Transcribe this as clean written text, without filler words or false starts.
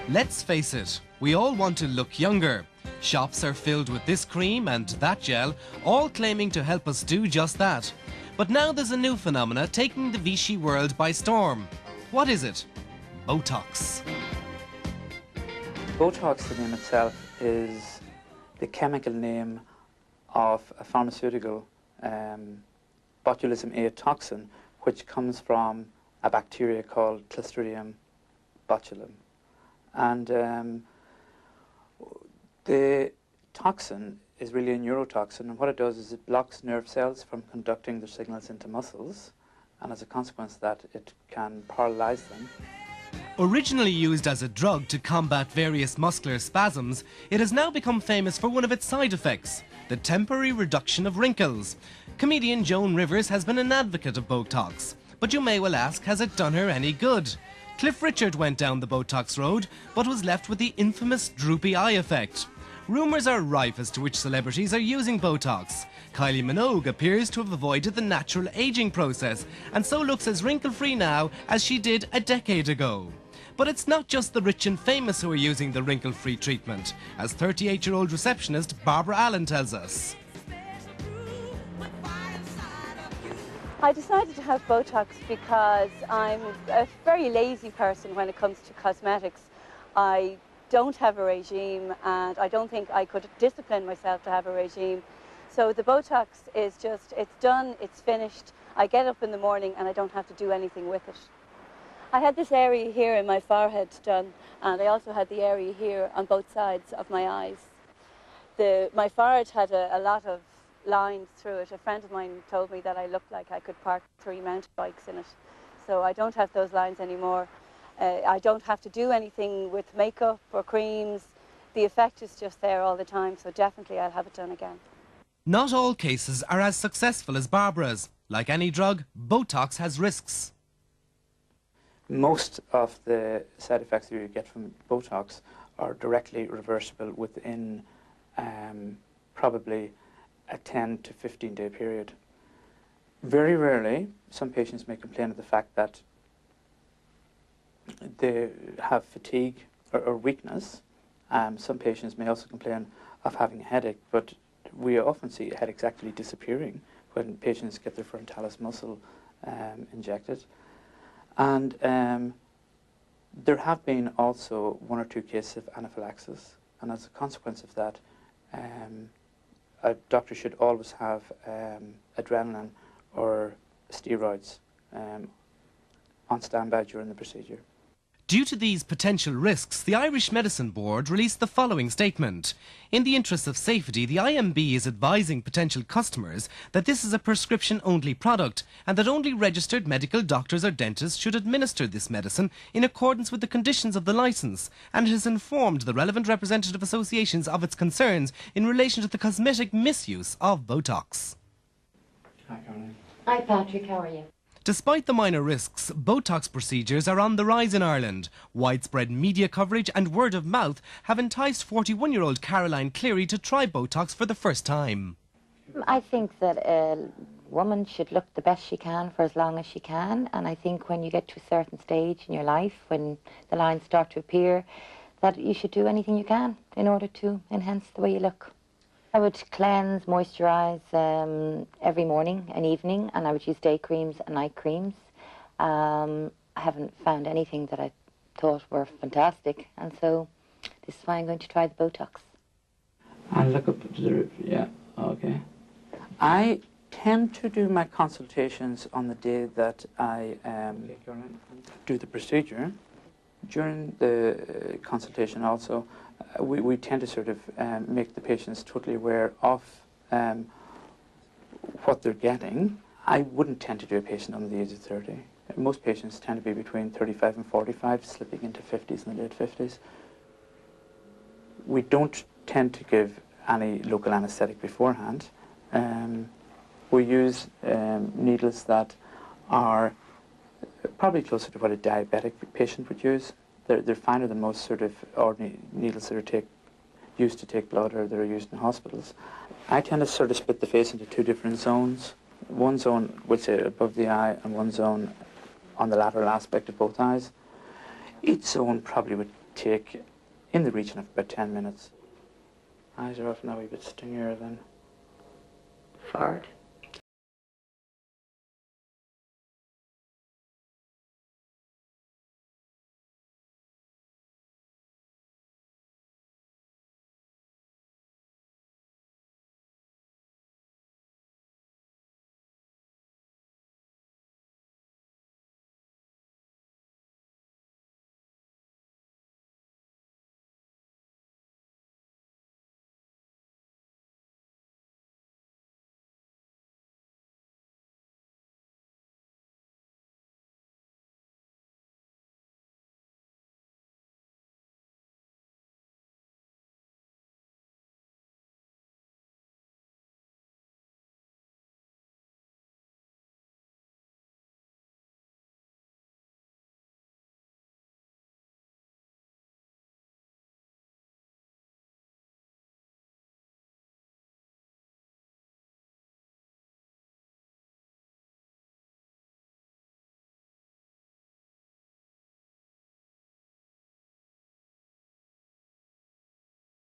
Let's face it, we all want to look younger. Shops are filled with this cream and that gel, all claiming to help us do just that. But now there's a new phenomena taking the Vichy world by storm. What is it? Botox. Botox, the name itself, is the chemical name of a pharmaceutical, botulism A toxin, which comes from a bacteria called Clostridium botulinum. And the toxin is really a neurotoxin, and what it does is it blocks nerve cells from conducting their signals into muscles, and as a consequence of that, it can paralyze them. Originally used as a drug to combat various muscular spasms, it has now become famous for one of its side effects, the temporary reduction of wrinkles. Comedian Joan Rivers has been an advocate of Botox, but you may well ask, has it done her any good? Cliff Richard went down the Botox road, but was left with the infamous droopy eye effect. Rumours are rife as to which celebrities are using Botox. Kylie Minogue appears to have avoided the natural ageing process and so looks as wrinkle-free now as she did a decade ago. But it's not just the rich and famous who are using the wrinkle-free treatment, as 38-year-old receptionist Barbara Allen tells us. I decided to have Botox because I'm a very lazy person when it comes to cosmetics. I don't have a regime, and I don't think I could discipline myself to have a regime. So the Botox is just, it's done, it's finished. I get up in the morning and I don't have to do anything with it. I had this area here in my forehead done, and I also had the area here on both sides of my eyes. My forehead had a lot of lines through it. A friend of mine told me that I looked like I could park 3 mountain bikes in it. So I don't have those lines anymore. I don't have to do anything with makeup or creams. The effect is just there all the time, so definitely I'll have it done again. Not all cases are as successful as Barbara's. Like any drug, Botox has risks. Most of the side effects that you get from Botox are directly reversible within probably a 10 to 15 day period. Very rarely, some patients may complain of the fact that they have fatigue or weakness. Some patients may also complain of having a headache, but we often see headaches actually disappearing when patients get their frontalis muscle injected. And there have been also 1 or 2 cases of anaphylaxis, and as a consequence of that, a doctor should always have adrenaline or steroids on standby during the procedure. Due to these potential risks, the Irish Medicine Board released the following statement. In the interest of safety, the IMB is advising potential customers that this is a prescription-only product and that only registered medical doctors or dentists should administer this medicine in accordance with the conditions of the licence, and has informed the relevant representative associations of its concerns in relation to the cosmetic misuse of Botox. Hi, Caroline. Hi, Patrick. How are you? Despite the minor risks, Botox procedures are on the rise in Ireland. Widespread media coverage and word of mouth have enticed 41-year-old Caroline Cleary to try Botox for the first time. I think that a woman should look the best she can for as long as she can, and I think when you get to a certain stage in your life, when the lines start to appear, that you should do anything you can in order to enhance the way you look. I would cleanse, moisturise every morning and evening, and I would use day creams and night creams. I haven't found anything that I thought were fantastic, and so this is why I'm going to try the Botox. And look up to the roof, yeah, okay. I tend to do my consultations on the day that I do the procedure. During the consultation also, we tend to sort of make the patients totally aware of what they're getting. I wouldn't tend to do a patient under the age of 30. Most patients tend to be between 35 and 45, slipping into 50s and the late 50s. We don't tend to give any local anaesthetic beforehand. We use needles that are probably closer to what a diabetic patient would use. They're finer than most sort of ordinary needles that are used to take blood or that are used in hospitals. I tend to sort of split the face into 2 different zones. One zone, which is above the eye, and one zone on the lateral aspect of both eyes. Each zone probably would take in the region of about 10 minutes. Eyes are off now, a bit stingier then. Forward.